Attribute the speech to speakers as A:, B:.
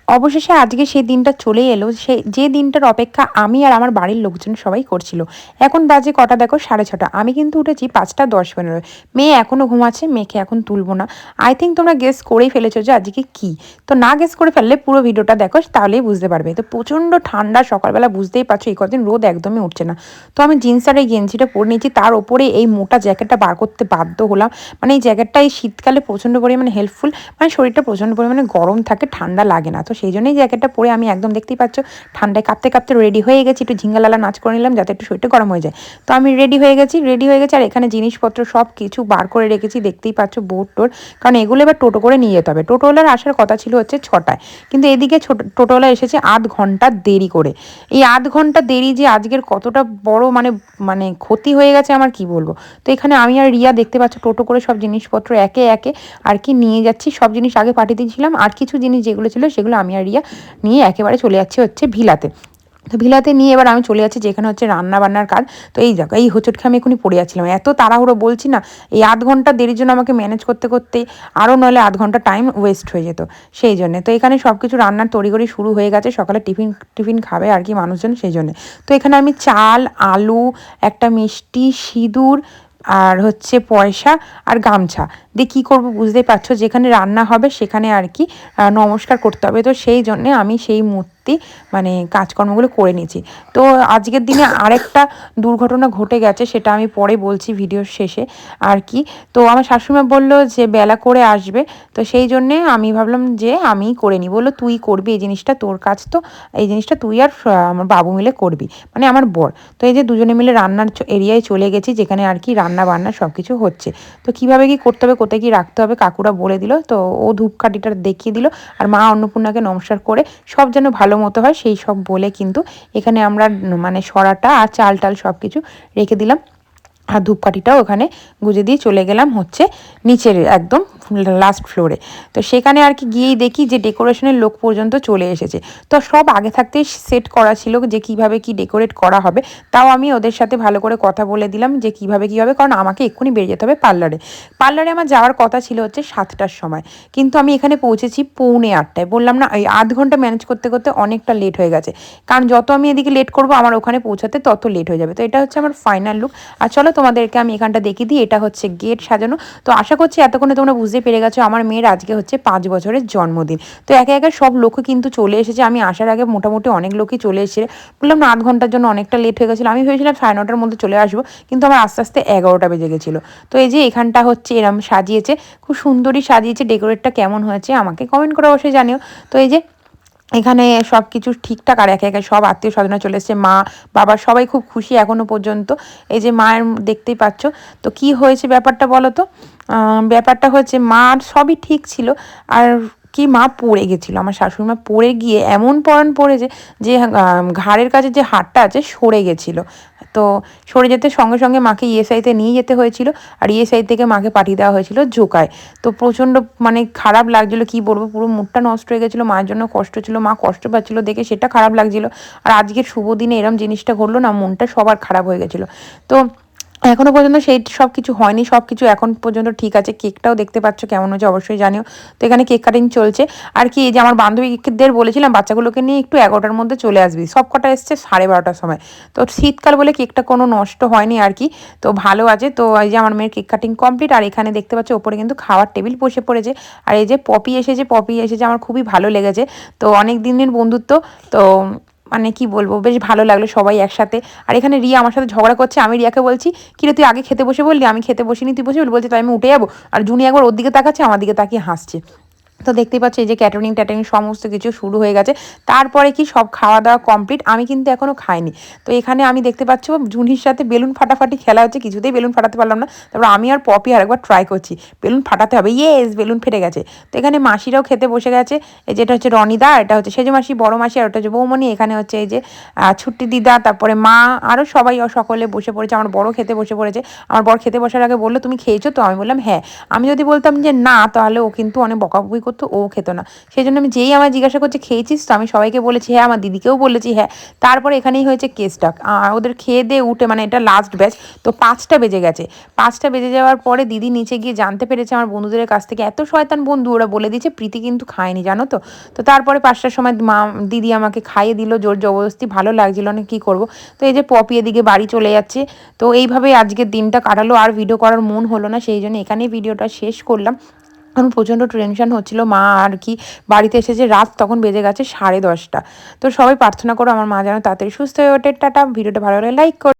A: অবশেষে আজকে সেই দিনটা চলে এলো, যে দিনটার অপেক্ষা আমি আর আমার বাড়ির লোকজন সবাই করছিল। এখন বাজে কটা দেখো, 6:30। আমি কিন্তু উঠেছি 5:10-15। মেয়ে এখনও ঘুমাচ্ছে, মেয়েকে এখন তুলবো না। আই থিঙ্ক তোমরা গেস করেই ফেলেছো যে আজকে কি। তো না গেস করে ফেললে পুরো ভিডিওটা দেখো, তাহলেই বুঝতে পারবে। তো প্রচণ্ড ঠান্ডা, সকালবেলা বুঝতেই পারছো এই কদিন রোদ একদমই উঠছে না। তো আমি জিন্স আর এই গেঞ্জিটা পরে নিয়েছি, তার ওপরে এই মোটা জ্যাকেটটা বার করতে বাধ্য হলাম। মানে এই জ্যাকেটটা এই শীতকালে প্রচণ্ড পরিমাণে হেল্পফুল, মানে শরীরটা প্রচণ্ড পরিমাণে গরম থাকে, ঠান্ডা লাগে না। তো সেই জন্যই জ্যাকেটটা পরে আমি একদম দেখতেই পাচ্ছ ঠান্ডায় কাঁপতে কাঁপতে রেডি হয়ে গেছি। একটু ঝিঙ্গালালা নাচ করে নিলাম যাতে একটু শরীরটা গরম হয়ে যায়। তো আমি রেডি হয়ে গেছি আর এখানে জিনিসপত্র সব কিছু বার করে রেখেছি, দেখতেই পাচ্ছ বোর্ড টোর। কারণ এগুলো এবার টোটো করে নিয়ে যেতে হবে। টোটোওয়ালার আসার কথা ছিল হচ্ছে 6টায়, কিন্তু এদিকে টোটোওয়ালা এসেছে আধ ঘন্টা দেরি করে। এই আধ ঘন্টা দেরি যে আজকের কতটা বড় মানে মানে ক্ষতি হয়ে গেছে আমার কি বলবো। তো এখানে আমি আর রিয়া দেখতে পাচ্ছ টোটো করে সব জিনিসপত্র একে একে আর কি নিয়ে যাচ্ছি। সব জিনিস আগে পাঠিয়ে দিয়েছিলাম, আর কিছু জিনিস যেগুলো ছিল সেগুলো আমি আর রিয়া নিয়ে একেবারে চলে যাচ্ছি হচ্ছে ভিলাতে। তো ভিলাতে নিয়ে এবার আমি চলে যাচ্ছি যেখানে হচ্ছে রান্না বান্নার কাজ। তো এই দেখো, এই হোঁচট খেয়ে আমি এখনই পড়ে যাচ্ছিলাম, এত তাড়াহুড়ো বলছি না। এই আধ ঘন্টা দেরির জন্য আমাকে ম্যানেজ করতে করতেই আরও নইলে আধ ঘন্টা টাইম ওয়েস্ট হয়ে যেত। সেই জন্যে তো এখানে সব কিছু রান্নার তড়িঘড়ি শুরু হয়ে গেছে, সকালে টিফিন টিফিন খাবে আর কি মানুষজন, সেই জন্যে। তো এখানে আমি চাল, আলু, একটা মিষ্টি, সিঁদুর আর হচ্ছে পয়সা আর গামছা দিয়ে কী করবো বুঝতেই পারছো, যেখানে রান্না হবে সেখানে আর কি নমস্কার করতে হবে। তো সেই জন্যে আমি সেই মূর্তি মানে কাজকর্মগুলো করে নিয়েছি। তো আজকের দিনে আরেকটা দুর্ঘটনা ঘটে গেছে, সেটা আমি পরে বলছি ভিডিওর শেষে আর কি। তো আমার শাশুড়িমা বললো যে বেলা করে আসবে, তো সেই জন্যে আমি ভাবলাম যে আমিই করে নিই। বললো তুই করবি এই জিনিসটা, তোর কাজ তো, এই জিনিসটা তুই আর আমার বাবু মিলে করবি, মানে আমার বর। তো এই যে দুজনে মিলে রান্নার এরিয়ায় চলে গেছি, যেখানে আর কি রান্না বান্না সব কিছু হচ্ছে। তো কীভাবে কী করতে হবে, কোথায় কী রাখতে হবে কাকুরা বলে দিল। তো ও ধূপকাঠিটা দেখিয়ে দিল, আর মা অন্নপূর্ণাকে নমস্কার করে সব যেন ভালো মতো হয় সেই সব বলে কিন্তু এখানে আমরা মানে সরাটা আর চাল টাল সব কিছু রেখে দিলাম। আর ধূপকাঠিটাও ওখানে গুঁজে দিয়ে চলে গেলাম হচ্ছে নিচের একদম লাস্ট ফ্লোরে। তো সেখানে আর কি গিয়েই দেখি যে ডেকোরেশনের লোক পর্যন্ত চলে এসেছে। তো সব আগে থাকতেই সেট করা ছিল যে কিভাবে কি ডেকোরেট করা হবে। তাও আমি ওদের সাথে ভালো করে কথা বলে দিলাম যে কিভাবে কী হবে, কারণ আমাকে এক্ষুনি বেরিয়ে যেতে হবে পার্লারে। পার্লারে আমার যাওয়ার কথা ছিল হচ্ছে 7টার সময়, কিন্তু আমি এখানে পৌঁছেছি 7:45। বললাম না, এই আধ ঘন্টা ম্যানেজ করতে করতে অনেকটা লেট হয়ে গেছে। কারণ যত আমি এদিকে লেট করবো আমার ওখানে পৌঁছাতে তত লেট হয়ে যাবে। তো এটা হচ্ছে আমার ফাইনাল লুক। আর চলো তোমাদেরকে আমি এখানটা দেখিয়ে দিই, এটা হচ্ছে গেট সাজানো। তো আশা করছি এতক্ষণে তোমরা বুঝতে পেরে গেছো আমার মেয়ের আজকে হচ্ছে 5 বছরের জন্মদিন। তো একে একে সব লোকও কিন্তু চলে এসেছে, আমি আসার আগে মোটামুটি অনেক লোকই চলে এসেছে। বললাম না আধ ঘন্টার জন্য অনেকটা লেট হয়ে গেছিলো, আমি ভেবেছিলাম 9:30টার মধ্যে চলে আসবো, কিন্তু আমার আস্তে আস্তে 11টা বেজে গেছিলো। তো এই যে এখানটা হচ্ছে এরম সাজিয়েছে, খুব সুন্দরই সাজিয়েছে। ডেকোরেটটা কেমন হয়েছে আমাকে কমেন্ট করে অবশ্যই জানিও। তো এই যে এখানে সব কিছু ঠিকঠাক, আর একে একে সব আত্মীয় স্বজনরা চলে এসেছে, মা বাবা সবাই খুব খুশি এখনও পর্যন্ত। এই যে মায়ের দেখতেই পাচ্ছ। তো কি হয়েছে ব্যাপারটা বলো তো। ব্যাপারটা হচ্ছে মার সবই ঠিক ছিল, আর কি মা পড়ে গেছিলো, আমার শাশুড়ি মা পড়ে গিয়ে এমন পড়ান পড়েছে যে ঘাড়ের কাছে যে হাড়টা আছে সরে গেছিলো। তো সরে যেতে সঙ্গে সঙ্গে মাকে ইএসআইতে নিয়ে যেতে হয়েছিল, আর ইএসআই থেকে মাকে পাঠিয়ে দেওয়া হয়েছিল জোকায়। তো প্রচণ্ড মানে খারাপ লাগছিলো, কি বলবো, পুরো মুডটা নষ্ট হয়ে গেছিলো, মায়ের জন্য কষ্ট ছিল, মা কষ্ট পাচ্ছিলো দেখে সেটা খারাপ লাগছিলো। আর আজকের শুভ দিনে এরম জিনিসটা ঘটলো না, মনটা সবার খারাপ হয়ে গেছিলো। তো এখনো পর্যন্ত সেই সব কিছু হয়নি, সব কিছু এখন পর্যন্ত ঠিক আছে। কেকটাও দেখতে পাচ্ছ কেমন হয়েছে অবশ্যই জানিও। তো এখানে কেক কাটিং চলছে আর কি। এই যে আমার বান্ধবীদের বলেছিলাম বাচ্চাগুলোকে নিয়ে একটু 11টার মধ্যে চলে আসবি, সব কটা এসছে 12:30টার সময়। তো শীতকাল বলে কেকটা কোনো নষ্ট হয়নি আর কি, তো ভালো আছে। তো এই যে আমার মেয়ের কেক কাটিং কমপ্লিট, আর এখানে দেখতে পাচ্ছ ওপরে কিন্তু খাওয়ার টেবিল বসে পড়েছে। আর এই যে পপি এসেছে আমার খুবই ভালো লেগেছে। তো অনেক দিনের বন্ধুত্ব, তো মানে কি বলবো, বেশ ভালো লাগলো সবাই একসাথে। আর এখানে রিয়া আমার সাথে ঝগড়া করছে, আমি রিয়াকে বলছি কিরে তুই আগে খেতে বসে বললি, আমি খেতে বসিনি তুই বসে বললি, বলছে তাই আমি উঠে যাবো। আর জুনি একবার ওর দিকে তাকাচ্ছে, আমার দিকে তাকিয়ে হাসছে। তো দেখতেই পাচ্ছি এই যে ক্যাটারিং সমস্ত কিছু শুরু হয়ে গেছে। তারপরে কি সব খাওয়া দাওয়া কমপ্লিট, আমি কিন্তু এখনও খাইনি। তো এখানে আমি দেখতে পাচ্ছ জুনির সাথে বেলুন ফাটাফাটি খেলা হচ্ছে, কিছুতেই বেলুন ফাটাতে পারলাম না। তারপর আমি আর পপি আরেকবার ট্রাই করছি, বেলুন ফাটাতে হবে, ইয়েস বেলুন ফেটে গেছে। তো এখানে মাসিরাও খেতে বসে গেছে, এই যেটা হচ্ছে রনিদা, এটা হচ্ছে সেজে মাসি, বড় মাসি, আর ওটা হচ্ছে বৌমণি। এখানে হচ্ছে এই যে ছুট্টি দিদা, তারপরে মা, আরও সবাই সকলে বসে পড়েছে। আমার বড় খেতে বসে পড়েছে। আমার বর খেতে বসার আগে বললো তুমি খেয়েছো তো, আমি বললাম হ্যাঁ। আমি যদি বলতাম যে না, তাহলে ও কিন্তু অনেক বকাবকি করতো, ও খেতো না। সেই জন্য আমি যেই আমায় জিজ্ঞাসা করছে খেয়েছিস তো, আমি সবাইকে বলেছি হ্যাঁ, আমার দিদিকেও বলেছি হ্যাঁ। তারপরে এখানেই হয়েছে কেসটা, ওদের খেয়ে দিয়ে উঠে, মানে এটা লাস্ট ব্যাচ তো 5টা বেজে গেছে। 5টা বেজে যাওয়ার পরে দিদি নিচে গিয়ে জানতে পেরেছে আমার বন্ধুদের কাছ থেকে, এত শয়তান বন্ধু, ওরা বলে দিয়েছে প্রীতি কিন্তু খায়নি জানো তো। তো তারপরে 5টার সময় দিদি আমাকে খাইয়ে দিল জোর জবরদস্তি, ভালো লাগছিল না, কি করব। তো এই যে পপি এদিকে বাড়ি চলে যাচ্ছে। তো এইভাবে আজকের দিনটা কাটালো, আর ভিডিও করার মন হলো না, সেই জন্য এখানেই ভিডিওটা শেষ করলাম। এখন প্রচণ্ড টেনশন হচ্ছিল, মা আর কি বাড়িতে এসেছে রাত তখন বেজে গেছে 10:30। তো সবাই প্রার্থনা করো আমার মা যেন তাড়াতাড়ি সুস্থ হয়ে ওঠে। টাটা, ভিডিওটা ভালো লাগলে লাইক করো।